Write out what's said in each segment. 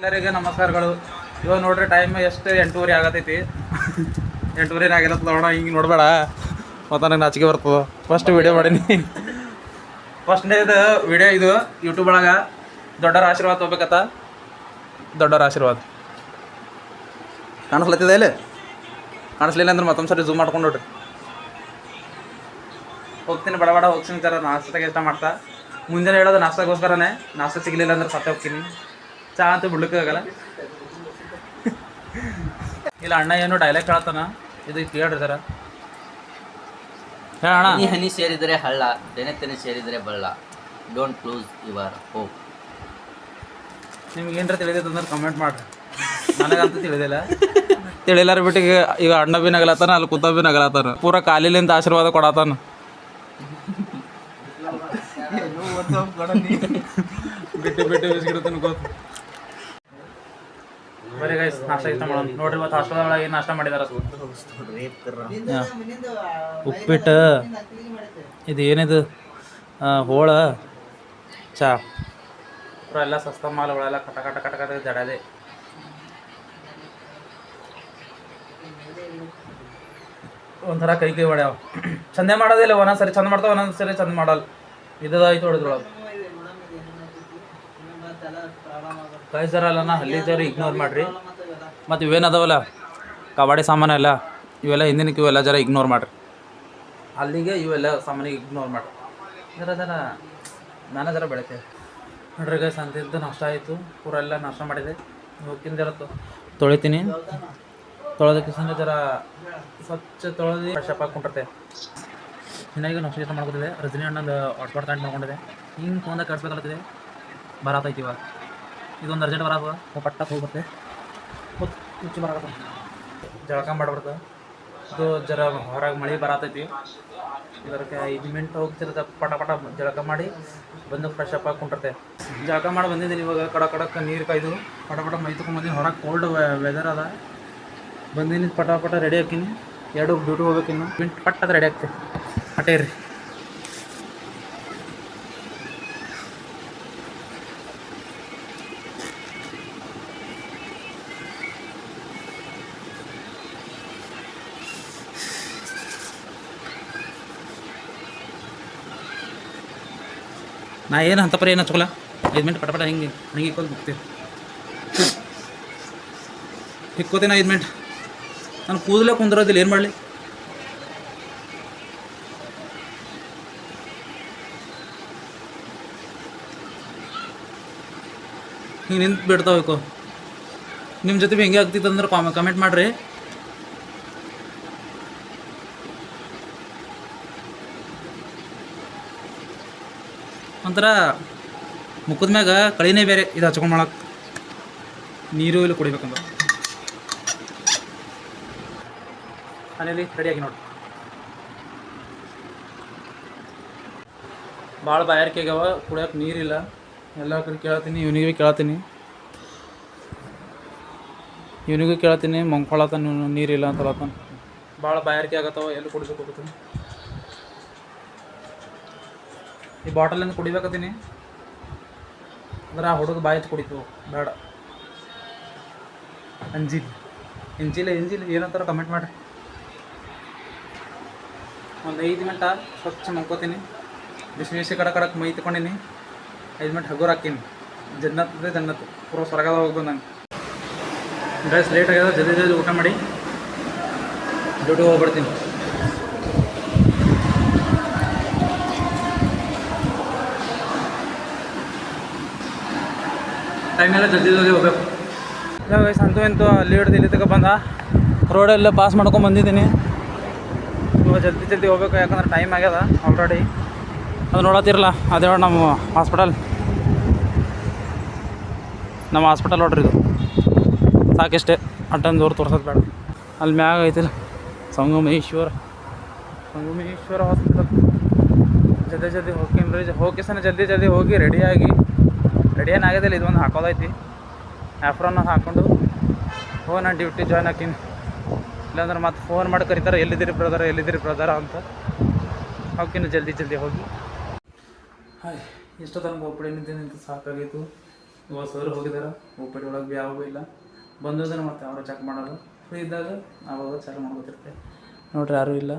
ಎಲ್ಲರಿಗೆ ನಮಸ್ಕಾರಗಳು. ಇವಾಗ ನೋಡ್ರಿ ಟೈಮ್ ಎಷ್ಟು 8:30 ಆಗತೈತಿ. 8:30 ಆಗಿರತ್ತೆ ನೋಡೋಣ. ಹಿಂಗೆ ನೋಡಬೇಡ, ಮತ್ತು ನನಗೆ ನಾಚಿಕೆ ಬರ್ತದೆ. ಫಸ್ಟ್ ವೀಡಿಯೋ ಮಾಡೀನಿ. ಫಸ್ಟ್ನೇದು ವೀಡಿಯೋ ಇದು ಯೂಟ್ಯೂಬ್ ಒಳಗೆ. ದೊಡ್ಡರ ಆಶೀರ್ವಾದ ತೊಗೋಬೇಕತ್ತ. ದೊಡ್ಡರ ಆಶೀರ್ವಾದ ಕಾಣಿಸ್ಲತ್ತಿದೆ ಇಲ್ಲಿ. ಕಾಣಿಸ್ಲಿಲ್ಲ ಅಂದ್ರೆ ಮತ್ತೊಂದು ಸರಿ ಝೂಮ್ ಮಾಡ್ಕೊಂಡು ನೋಡ್ರಿ. ಹೋಗ್ತೀನಿ ಬಡ ಬಡ ಹೋಗ್ತೀನಿ ಸರ್. ನಾಷ್ಟಕ್ಕೆ ಇಷ್ಟ ಮಾಡ್ತಾ ಮುಂಜಾನೆ ಹೇಳೋದು ನಾಷ್ಟಕ್ಕೋಸ್ಕರನೇ. ನಾಷ್ಟ ಸಿಗಲಿಲ್ಲ ಅಂದ್ರೆ ಸತ್ತೆ ಹೋಗ್ತೀನಿ. ಚಾ ಅಂತೂ ಬಿಡ್ಲಿಕ್ಕಾಗಲ್ಲ. ಇಲ್ಲ ಅಣ್ಣ ಏನು ಡೈಲಾಗ್ ಕೇಳ್ತಾನ, ಇದು ಕೇಳ್ರಿ ಸರ. ಹೇಳಣ್ಣ. ಹನಿ ಹನಿ ಸೇರಿದರೆ ಹಳ್ಳ, ತೆನೆ ತೆನೆ ಸೇರಿದರೆ ಬಳ್ಳ. Don't lose your hope. ನಿಮ್ಗೆ ಏನಾರ ತಿಳಿದೈತೆ ಅಂದ್ರೆ ಕಮೆಂಟ್ ಮಾಡ್ರಿ. ನನಗಂತೂ ತಿಳಿದಿಲ್ಲ. ತಿಳಿಲಾರ ಬಿಟ್ಟು ಈಗ ಅಣ್ಣ ಭೀ ನಗಲತ್ತಾನ, ಅಲ್ಲಿ ಕೂತ ಭೀ ನಗಲತ್ತಾನ. ಪೂರ ಕಾಲಿಲಿಂದ ಆಶೀರ್ವಾದ ಕೊಡತಾನ. ಬಿಟ್ಟು ಬಿಟ್ಟು ಬಿಸ್ಕಿಡ್ತಾನೆ ಗೊತ್ತು. ಬರೀ ಗೈಸ್ ನಾಷ್ಟ ಇಷ್ಟ ಮಾಡೋಣ ನೋಡ್ರಿ. ಇವತ್ತು ಹಾಸ್ಟೆಲ್ ಒಳಗೆ ಏನು ನಾಷ್ಟ ಮಾಡಿದಾರ? ಉಪ್ಪಿಟ್ಟು, ಇದು ಏನಿದು ಹೋಳ, ಚಾ. ಪೂರ ಎಲ್ಲ ಸಸ್ತ ಮಾಲುಗಳೆಲ್ಲ ಕಟ ಕಟ ಕಟ ಕಟ ಜಡದೆ. ಒಂಥರ ಕೈ ಹೊಡ್ಯಾವ. ಚಂದೆ ಮಾಡೋದಿಲ್ಲ. ಒಂದೊಂದು ಸರಿ ಚಂದ ಮಾಡ್ತಾವ, ಒಂದೊಂದು ಸರಿ ಚಂದ ಮಾಡಲ್ಲ. ಇದಾಯ್ತು ಹೊಡೆದ್ರೊಳಗೆ. ಕೈ ಜರಲ್ಲ ಹಲ್ಲಿ ಜರ ಇಗ್ನೋರ್ ಮಾಡಿರಿ. ಮತ್ತು ಇವೇನದಾವಲ್ಲ ಕಬಡ್ಡಿ ಸಾಮಾನು ಎಲ್ಲ, ಇವೆಲ್ಲ ಹಿಂದಿನಕ್ಕೆ ಇವೆಲ್ಲ ಜರ ಇಗ್ನೋರ್ ಮಾಡಿರಿ. ಅಲ್ಲಿಗೆ ಇವೆಲ್ಲ ಸಾಮಾನಿಗೆ ಇಗ್ನೋರ್ ಮಾಡಿರಿ. ಜರ ನಾನು ಜರ ಬೆಳಿತೇವೆ ನೋಡ್ರಿ ಗೈಸ್. ಅಂತಿದ್ದು ನಾಷ್ಟ ಆಯಿತು. ಪೂರ ಎಲ್ಲ ನಾಷ್ಟ ಮಾಡಿದೆ. ಹೋಗ್ತೀನಿ ಜರ ತೊಳಿತೀನಿ. ತೊಳೆದಕ್ಕೆ ಜರ ಸ್ವಚ್ಛ ತೊಳೆದು ಫ್ರೆಶ್ ಅಪ್ ಹಾಕ್ಕೊಂಡಿರ್ತೆ. ಚೆನ್ನಾಗಿ ನಾಷ್ಟ ಇಷ್ಟ ಮಾಡ್ಕೊತಿದೆ. ರಜನಿ ಅಣ್ಣಂದು ಹಾಟ್ಸ್ಪಾಟ್ ಕನೆಕ್ಟ್ ಮಾಡ್ಕೊಂಡಿದೆ. ಹಿಂಗೆ ಫೋನ್ದಾಗ ಕಳಿಸ್ಬೇಕಾಗ್ತದೆ. ಬರತೈತಿ ಇವಾಗ. ಇದೊಂದು ಅರ್ಜೆಂಟ್ ಬರತ್ತದ. ಪಟ್ಟ ಹೋಗ್ಬತ್ತೆ ಮುಚ್ಚಿ ಬರತ್ತ. ಜಳಕ ಮಾಡಿಬಿಡ್ತದೆ. ಇದು ಜರ ಹೊರಗೆ ಮಳೆ ಬರತೈತಿ. ಇದಕ್ಕೆ 5 ಮಿನಿಟ್ ಹೋಗ್ತಿರುತ್ತೆ. ಪಟ ಪಟ ಜಳಕ ಮಾಡಿ ಬಂದು ಫ್ರೆಶ್ ಅಪ್ ಹಾಕ್ಕೊಂಡಿರ್ತೆ. ಜಳಕ ಮಾಡಿ ಬಂದಿದ್ದೀನಿ. ಇವಾಗ ಕಡಕ್ಕೆ ನೀರು ಕಾಯ್ದು ಪಟ ಪಟ ಮೈ ತೊಗೊಂಬಂದಿನಿ. ಹೊರಗೆ ಕೋಲ್ಡ್ ವೆದರ್ ಅದ. ಬಂದಿನಿ ಪಟ ಪಟ ರೆಡಿ ಹಾಕಿನಿ. 2 ಡ್ಯೂಟಿ ಹೋಗ್ಬೇಕಿನ್ನು. ಮಿನಿಟ್ ಪಟ್ಟದ ರೆಡಿ ಆಗ್ತೇವೆ. ಅಟೇ ರೀ. ನಾ ಏನು ಅಂತಪರಿ ಏನು ಹಚ್ಕೊಲ್ಲ. 5 ಮಿನಿಟ್ ಪಟ ಪಟ ಹಿಂಗೆ ನನಗೆ ಇಕ್ಕೋದು ಮುಗ್ತೀವಿ. ಇಕ್ಕೋತೀನಿ 5 ಮಿನಿಟ್. ನಾನು ಕೂದಲೇ ಕುಂದಿರೋದಿಲ್ಲ, ಏನು ಮಾಡಲಿ? ಹಿಂಗೆ ನಿಂತು ಬಿಡ್ತಾವೆ. ನಿಮ್ಮ ಜೊತೆ ಭೀ ಹೆಂಗೆ ಆಗ್ತಿತ್ತು ಅಂದ್ರೆ ಕಮೆಂಟ್ ಮಾಡಿರಿ. ಒಂಥರ ಮುಖದ ಮ್ಯಾಗ ಕಳಿನೇ ಬೇರೆ. ಇದು ಹಚ್ಕೊಂಡು ಮಾಡಕ್ಕೆ ನೀರು ಇಲ್ಲಿ ಕುಡಿಬೇಕಂದ್ರೆ ಮನೇಲಿ ರೆಡಿಯಾಗಿ ನೋಡಿ. ಭಾಳ ಬಾಯಾರಿಕೆ ಆಗ್ಯಾವ. ಕುಡಿಯೋಕೆ ನೀರಿಲ್ಲ. ಎಲ್ಲ ಕಡೆ ಕೇಳತ್ತೀನಿ. ಇವನಿಗೆ ಕೇಳತ್ತೀನಿ, ಇವನಿಗೂ ಕೇಳತ್ತೀನಿ. ಮಂಕೊಳತಾನ ನೀರಿಲ್ಲ ಅಂತಲತ್ತಾನ. ಭಾಳ ಬಾಯಾರಿಕೆ ಆಗತ್ತವ. ಎಲ್ಲಿ ಕುಡಿಸೋಕೆ ಹೋಗ್ತೀನಿ. ಈ ಬಾಟಲಿಂದ ಕುಡಿಬೇಕತ್ತೀನಿ ಅಂದ್ರೆ ಆ ಹುಡುಗ ಬಾಯಿ ಕುಡಿತು ಬೇಡ. ಎಂಜಿಲ್ಲ ಏನಂತಾರ ಕಮೆಂಟ್ ಮಾಡಿರಿ. ಒಂದು 5 ಮಿನಿಟ ಸ್ವಚ್ಛ ಮಲ್ಕೋತೀನಿ. ಬಿಸಿ ಕಡಕ್ಕೆ ಮೈ ತಗೊಂಡಿನಿ. 5 ಮಿನಿಟ್ ಹಗುರ ಹಾಕೀನಿ. ಜನ್ನತ್ ಪೂರ ಸ್ವರ್ಗದ ಹೋಗ್ಬೋದು. ನಂಗೆ ಡ್ರೆಸ್ ಲೇಟ್ ಆಗ್ಯದ. ಜಲ್ದಿ ಊಟ ಮಾಡಿ ಡ್ಯೂಟಿ ಹೋಗ್ಬಿಡ್ತೀನಿ. ಟೈಮೆಲ್ಲ ಜಲ್ದಿ ಹೋಗ್ಬೇಕು. ಇಲ್ಲ ವಯಸ್ಸು ಅಂತೂ ಎಂತೂ ಅಲ್ಲಿ ಹಿಡ್ದು ಇಲ್ಲಿ ತಗ ಬಂದ. ರೋಡೆಲ್ಲ ಪಾಸ್ ಮಾಡ್ಕೊಂಡು ಬಂದಿದ್ದೀನಿ. ಇವಾಗ ಜಲ್ದಿ ಹೋಗ್ಬೇಕು. ಯಾಕಂದ್ರೆ ಟೈಮ್ ಆಗ್ಯದ ಆಲ್ರೆಡಿ. ಅದು ನೋಡತ್ತಿರಲ್ಲ, ಅದೇ ನಮ್ಮ ಹಾಸ್ಪಿಟಲ್ ನೋಡ್ರಿ. ಇದು ಸಾಕಿಷ್ಟೇ. ಅಟ್ಟೊಂದು ದೂರ ತೋರ್ಸೋದು ಬೇಡ. ಅಲ್ಲಿ ಮ್ಯಾಗ ಐತಿಲ್ಲ ಸಂಗಮೇಶ್ವರ ಹಾಸ್ಪಿಟಲ್. ಜಲ್ದಿ ಹೋಗ್ತೀನಿ ರೀ. ಜಲ್ದಿ ಹೋಗಿ ರೆಡಿಯಾಗಿ ಏನಾಗೋದಿಲ್ಲ. ಇದೊಂದು ಹಾಕೋದೈತಿ. ಆ್ಯಫ್ರೋನ ಹಾಕ್ಕೊಂಡು ನಾನು ಡ್ಯೂಟಿ ಜಾಯ್ನ್ ಹಾಕೀನಿ. ಇಲ್ಲಾಂದ್ರೆ ಮತ್ತೆ ಫೋನ್ ಮಾಡಿ ಕರೀತಾರೆ, ಎಲ್ಲಿದ್ದೀರಿ ಬ್ರದರ ಅಂತ. ಹೋಗ್ತೀನಿ ಜಲ್ದಿ ಹೋಗಿ. ಹಾಯ್, ಇಷ್ಟು ತನಕ ಒಬ್ಬಳೆ ನಿಂತು ಸಾಕಾಗಿತ್ತು. ಇವಾಗ ಸರ್ ಹೋಗಿದ್ದಾರೆ ಓಪಡಿ ಒಳಗೆ ಭೀ ಯಾವಾಗೂ ಇಲ್ಲ ಬಂದಿದ್ರೆ ಮತ್ತೆ ಅವರು ಚೆಕ್ ಮಾಡೋದು ಫ್ರೀ ಇದ್ದಾಗ ಆವಾಗ ಚಾಲು ಮಾಡ್ಕೊತಿರ್ತೆ ನೋಡ್ರಿ ಯಾರೂ ಇಲ್ಲ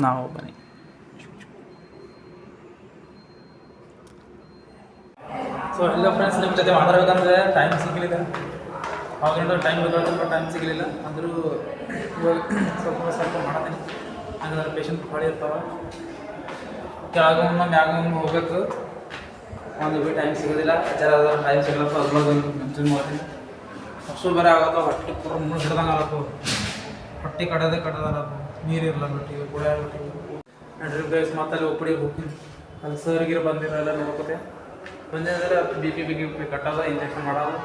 ನಾವು ಬನ್ನಿ ಸೊ ಎಲ್ಲ ಫ್ರೆಂಡ್ಸ್ ನಿಮ್ಮ ಜೊತೆ ಮಾತಾಡ್ಬೇಕಂದ್ರೆ ಟೈಮ್ ಸಿಗಲಿಲ್ಲ ಅವಾಗಿಂದ ಟೈಮ್ ಬೇಕಾದ್ರೆ ಟೈಮ್ ಸಿಗಲಿಲ್ಲ ಅಂದರೂ ಇವಾಗ ಸ್ವಲ್ಪ ಸ್ವಲ್ಪ ಮಾಡ್ತೀನಿ ಹಂಗಾದ್ರೆ ಪೇಷಂಟ್ ಭಾಳ ಇರ್ತಾವೆ ಕೆಳಗೊಮ್ಮೆ ಮ್ಯಾಗೊಮ್ಮೆ ಹೋಗ್ಬೇಕು ಒಂದು ಬಿ ಟೈಮ್ ಸಿಗೋದಿಲ್ಲ ಜರ ಟೈಮ್ ಸಿಗಲ್ಲಪ್ಪ ಅದ್ರೊಳಗೆ ಮೆನ್ಷನ್ ಮಾಡ್ತೀನಿ ಅಷ್ಟು ಬೇರೆ ಆಗತ್ತವ ಹೊಟ್ಟೆ ಪೂರ ಮುಳ್ಳು ಹಿಡ್ದಂಗೆ ಆಗತ್ತವ ಹೊಟ್ಟೆ ಕಡೋದಲ್ಲ ನೀರು ಇರಲ್ಲ ರೊಟ್ಟಿಗೆ ಕೂಡ ರೊಟ್ಟಿಗೆ ನಡ್ರಿ ಗೈಸ್ ಮತ್ತೆ ಒಪ್ಪಡಿ ಹೋಗ್ತೀನಿ ಅಲ್ಲಿ ಸರ್ಗಿರು ಬಂದಿರಲ್ಲ ನೋಡ್ಕೋತೆ ಬಂದಿದ್ರೆ ಬಿ ಪಿ ಕಟ್ಟೋದು ಇಂಜೆಕ್ಷನ್ ಮಾಡೋದು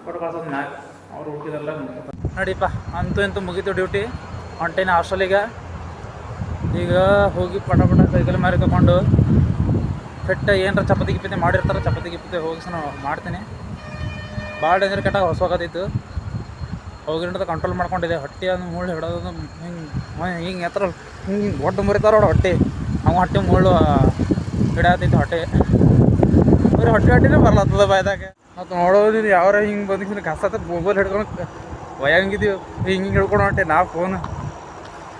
ಕೊಟ್ಟು ಕಳ್ಸೋದು ಮ್ಯಾಕ್ ಅವ್ರು ಹುಟ್ಟಿದೆಲ್ಲ ನೋಡ್ಕೊತಾರೆ ನಡಿಪ್ಪ ಅಂತೂ ಮುಗೀತು ಡ್ಯೂಟಿ ಹೊಂಟೇನೆ ಹಾಸ್ಟೆಲಿಗೆ ಈಗ ಹೋಗಿ ಪಟ ಕೈಕಲ್ಲಿ ಮಾರಿ ತಗೊಂಡು ಫಿಟ್ ಏನರ ಚಪಾತಿ ಗಿಪ್ಪತಿ ಮಾಡಿರ್ತಾರೆ ಚಪಾತಿ ಗಿಪ್ಪತಿ ಹೋಗಿ ನಾನು ಮಾಡ್ತೀನಿ ಭಾಳ ಡೇಂಜರ್ ಕೆಟ್ಟಾಗ ಹೊಸೋಗತ್ತಿತ್ತು ಹೋಗಿಂದ ಕಂಟ್ರೋಲ್ ಮಾಡ್ಕೊಂಡಿದ್ದೆ ಹೊಟ್ಟೆ ಅದು ಮುಳ್ಳು ಹಿಡೋದು ಹಿಂಗೆ ಎತ್ತರ ಹಿಂಗೆ ಒಟ್ಟು ಮುರಿತಾರ ನೋಡು ಹೊಟ್ಟೆ ಅವ ಹೊಟ್ಟೆ ಮುಳ್ಳು ಹಿಡಾತೈತಿ ಹೊಟ್ಟೆ ಬರೀ ಹೊಟ್ಟೆನೇ ಬರ್ಲತ್ತದ ಬಾಯ್ದಾಗ ಮತ್ತು ನೋಡೋದು ಯಾವ್ರ ಹಿಂಗೆ ಬಂದಿದ್ದು ಕಸತ್ತ ಮೊಬೈಲ್ ಹಿಡ್ಕೊಂಡು ವಯಂಗಿದ್ದೀವಿ ಹಿಂಗೆ ಹಿಡ್ಕೊಂಡು ಹೊಂಟೆ ನಾ ಫೋನ್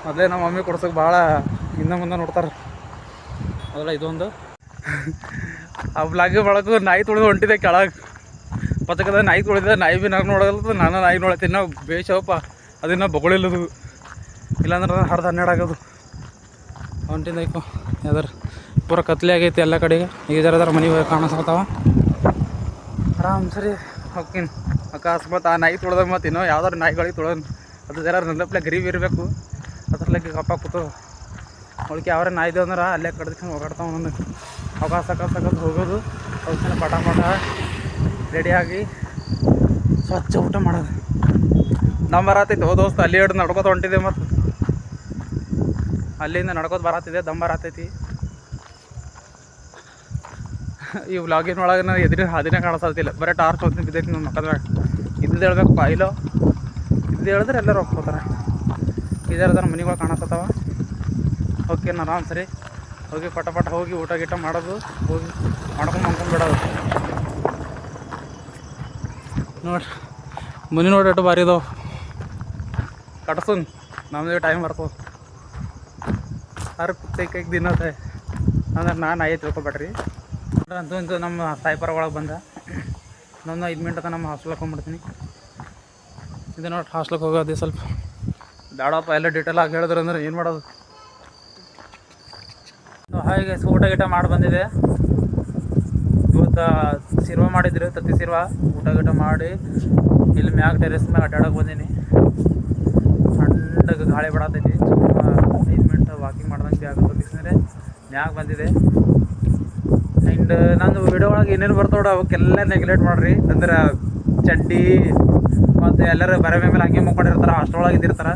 ಮೊದಲೇ ನಮ್ಮ ಮಮ್ಮಿ ಕೊಡ್ಸೋಕೆ ಭಾಳ ಹಿಂದೆ ಮುಂದೆ ನೋಡ್ತಾರೆ ಅದಲ್ಲ ಇದೊಂದು ಆ ಬ್ಲಾಗ್ ಬಳಕು ನಾಯಿ ತುಳಿದು ಹೊಂಟಿದೆ ಕೆಳಗೆ ಪಕ್ಕದ ನಾಯಿ ತುಳಿದ ನಾಯಿ ಭೀ ನಾನು ನೋಡೋದು ನಾನು ನಾಯಿ ನೋಡ್ತೀನಿ ನಾವು ಬೇಷಪ್ಪ ಅದನ್ನು ಬಗಳಿಲ್ಲದು ಇಲ್ಲಾಂದ್ರೆ ಹರ್ದು 12 ಆಗೋದು ಹೊಂಟಿಂದ ಐಕೋ ಯಾವ್ದಾರ ಪೂರ ಕತ್ಲೆ ಆಗೈತಿ ಎಲ್ಲ ಕಡೆಗೆ ಈಗ ಜರ ಮನೆ ಕಾಣಿಸ್ತಾವ ಆರಾಮ್ ಸರಿ ಹೋಗ್ತೀನಿ ಅಕಸ್ಮಾತ್ ಆ ನಾಯಿ ತುಳ್ದಾಗ ಮತ್ತು ಇನ್ನೂ ಯಾವ್ದಾರು ನಾಯಿಗಳಿಗೆ ತುಳೋದು ಅದು ಜರ ನನ್ನಪ್ಲೆ ಗರೀಬ್ ಇರಬೇಕು ಅದ್ರಲ್ಲೇ ಕಪ್ಪ ಕೂತು ಅವಳಿಗೆ ಯಾವ್ರ ನಾಯಿದೆ ಅಂದ್ರೆ ಅಲ್ಲೇ ಕಡ್ದು ಹೋಗಾಡ್ತಾವ ಒಂದೊಂದು ಅವಕಾಶ ಹೋಗೋದು ಅವಶ್ಯ ಪಟ ರೆಡಿಯಾಗಿ ಸ್ವಚ್ಛ ಊಟ ಮಾಡೋದು ನಮ್ಮ ಬರತ್ತೈತೆ ದೋಸ್ತ ಅಲ್ಲಿ ಹಿಡ್ದು ನಡ್ಕೋತ ಹೊಂಟಿದೆ ಮತ್ತು ಅಲ್ಲಿಂದ ನಡ್ಕೋತ ಬರತ್ತಿದೆ ದಮ್ ಬರತ್ತೈತಿ ಈ ವ್ಲಾಗಿನ ಒಳಗೆ ನಾನು ಎದುರು ಹಾದಿನೇ ಕಾಣಿಸತ್ತಿಲ್ಲ ಬರೀ ಟಾರ್ಚ್ ಹೊತ್ತು ಬಿದ್ದೈತಿ ನಮ್ಮ ಮಕ್ಕಳ ಇದ್ದು ಹೇಳ್ಬೇಕು ಬಾಯಿಲೋ ಇದ್ದು ಹೇಳಿದ್ರೆ ಎಲ್ಲರೂ ಹೋಗ್ಕೋತಾರೆ ಇದರ ಮನೆಗಳು ಕಾಣಿಸ್ತವ ಓಕೆ ಆರಾಮ್ ಸರಿ ಹೋಗಿ ಪಟ ಹೋಗಿ ಊಟ ಗೀಟ ಮಾಡೋದು ಹೋಗಿ ಮಾಡ್ಕೊಂಡು ಬಿಡೋದು ನೋಡ್ರಿ ಮನೆ ನೋಡಿ ಅಷ್ಟು ಭಾರಿ ಇದಾವೆ ಕಟ್ಸನ್ ನಮ್ಮದು ಟೈಮ್ ಬರ್ತದೆ ಕೈಗೆ ದಿನ ಅಂದ್ರೆ ನಾನು ಆಯ್ತು ತಿಳ್ಕೊಬೇಡ್ರಿ ಅಂತೂ ನಮ್ಮ ಸಾಯಿಪರ ಒಳಗೆ ಬಂದ ಇನ್ನೊಂದು 5 ಮಿನಿಟ್ ನಮ್ಮ ಹಾಸ್ಟೆಲ್ಗೆ ಹೋಗ್ಬಿಡ್ತೀನಿ ಇದು ನೋಡಿ ಹಾಸ್ಟೆಲ್ಗೆ ಹೋಗೋದು ಸ್ವಲ್ಪ ಬೇಡಪ್ಪ ಎಲ್ಲ ಡೀಟೇಲ್ ಆಗಿ ಹೇಳಿದ್ರು ಅಂದ್ರೆ ಏನು ಮಾಡೋದು ಹಾಗೆ ಊಟ ಗೀಟ ಮಾಡಿ ಬಂದಿದೆ ಇವತ್ತು ಸಿರ್ವ ಮಾಡಿದ್ರು ತತ್ತಿ ಸಿರ್ವ ಊಟ ಗೀಟ ಮಾಡಿ ಇಲ್ಲಿ ಮ್ಯಾಗ ಟೆರೆಸ್ ಮ್ಯಾಗ ಅಡ್ಡಾಡಕ್ಕೆ ಬಂದೀನಿ ಸಣ್ಣಗೆ ಗಾಳಿ ಬಿಡತೈತಿ 5 ಮಿನಿಟ್ ವಾಕಿಂಗ್ ಮಾಡ್ದಂಗೆ ಆಗುತ್ತೆ ಬಿಸಿದ್ರೆ ಮ್ಯಾಗ ಬಂದಿದೆ ಆ್ಯಂಡ್ ನಂದು ವಿಡಿಯೋ ಒಳಗೆ ಏನೇನು ಬರ್ತಾವೆ ಅವಕ್ಕೆಲ್ಲ ನೆಗ್ಲೆಕ್ಟ್ ಮಾಡಿರಿ ಅಂದ್ರೆ ಚಡ್ಡಿ ಮತ್ತು ಎಲ್ಲರೂ ಬರೆ ಮೇಲೆ ಹಂಗೆ ಮುಕ್ಕೊಂಡಿರ್ತಾರೆ ಹಾಸ್ಟೆಲ್ ಒಳಗೆ ಇದ್ದಿರ್ತಾರೆ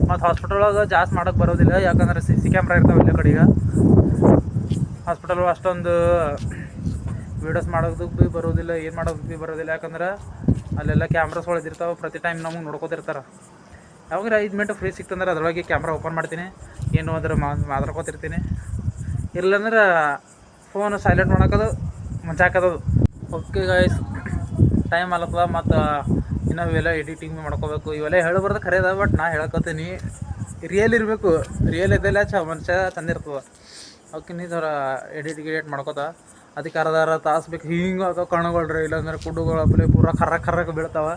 ಮತ್ತು ಹಾಸ್ಪಿಟಲ್ ಒಳಗೆ ಜಾಸ್ತಿ ಮಾಡೋಕ್ಕೆ ಬರೋದಿಲ್ಲ ಯಾಕಂದ್ರೆ CC ಕ್ಯಾಮ್ರಾ ಇರ್ತಾವೆ ಎಲ್ಲ ಕಡೆಗೆ ಹಾಸ್ಪಿಟಲ್ ಅಷ್ಟೊಂದು ವೀಡಿಯೋಸ್ ಮಾಡೋದಕ್ಕೆ ಭೀ ಬರೋದಿಲ್ಲ ಏನು ಮಾಡೋದಕ್ಕೆ ಭೀ ಬರೋದಿಲ್ಲ ಯಾಕಂದ್ರೆ ಅಲ್ಲೆಲ್ಲ ಕ್ಯಾಮ್ರಾಸ್ ಒಳಗಿರ್ತಾವೆ ಪ್ರತಿ ಟೈಮ್ ನಮಗೆ ನೋಡ್ಕೋತಿರ್ತಾರೆ ಯಾವಾಗ 5 ಮಿನಿಟ್ ಫ್ರೀ ಸಿಕ್ತಂದ್ರೆ ಅದರೊಳಗೆ ಕ್ಯಾಮ್ರಾ ಓಪನ್ ಮಾಡ್ತೀನಿ ಏನು ಅಂದ್ರೆ ಮಾತಾಡ್ಕೋತಿರ್ತೀನಿ ಇಲ್ಲಂದ್ರೆ ಫೋನ್ ಸೈಲೆಂಟ್ ಮಾಡೋಕ್ಕದು ಮುಂಚಾಕದದು ಓಕೆ ಗೈಸ್ ಟೈಮ್ ಆಲತ್ತದ ಮತ್ತು ಇನ್ನೂ ಇವೆಲ್ಲ ಎಡಿಟಿಂಗ್ ಮಾಡ್ಕೋಬೇಕು ಇವೆಲ್ಲ ಹೇಳಬಾರ್ದು ಖರೆ ಅದ ಬಟ್ ನಾ ಹೇಳಕತ್ತೀನಿ ರಿಯಲ್ ಇರಬೇಕು ರಿಯಲ್ ಇದ್ದಲ್ಲ ಮನುಷ್ಯ ಚಂದಿರ್ತದೆ ಓಕೆ ನೀ ಥರ ಎಡಿಟ್ ಮಾಡ್ಕೋತ ಅದಕ್ಕೆ ಅರ್ಧ ತಾಸು ಬೇಕು ಹಿಂಗೆ ಆಗೋ ಕಣ್ಣುಗಳ್ರಿ ಇಲ್ಲಾಂದ್ರೆ ಕುಡ್ಡುಗಳು ಅಪ್ಲೆ ಪೂರ ಕರ್ರಕ್ಕೆ ಬೀಳ್ತಾವೆ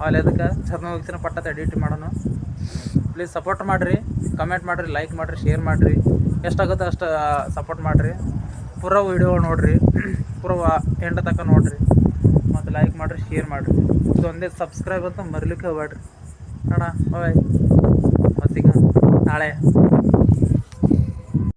ಅಲ್ಲಿ ಅದಕ್ಕೆ ಚರ್ನ ಹೋಗ್ತೀನಿ ಪಟ್ಟತ್ತ ಎಡಿಟ್ ಮಾಡೋಣ ಪ್ಲೀಸ್ ಸಪೋರ್ಟ್ ಮಾಡಿರಿ ಕಮೆಂಟ್ ಮಾಡಿರಿ ಲೈಕ್ ಮಾಡಿರಿ ಶೇರ್ ಮಾಡಿರಿ ಎಷ್ಟಾಗುತ್ತೆ ಅಷ್ಟು ಸಪೋರ್ಟ್ ಮಾಡಿರಿ ಪೂರ ವೀಡಿಯೋ ನೋಡಿರಿ ಪೂರ ಎಂಡ್ ತನಕ ನೋಡಿರಿ ಮತ್ತು ಲೈಕ್ ಮಾಡಿರಿ ಶೇರ್ ಮಾಡಿರಿ ಇದೊಂದೇ ಸಬ್ಸ್ಕ್ರೈಬ್ ಅಂತ ಮರಿಲಿಕ್ಕೆ ಹೋಗ್ಬೇಡ್ರಿ ಅಣ್ಣ ಬಾಯ್ ಮತ್ತೀಗ ನಾಳೆ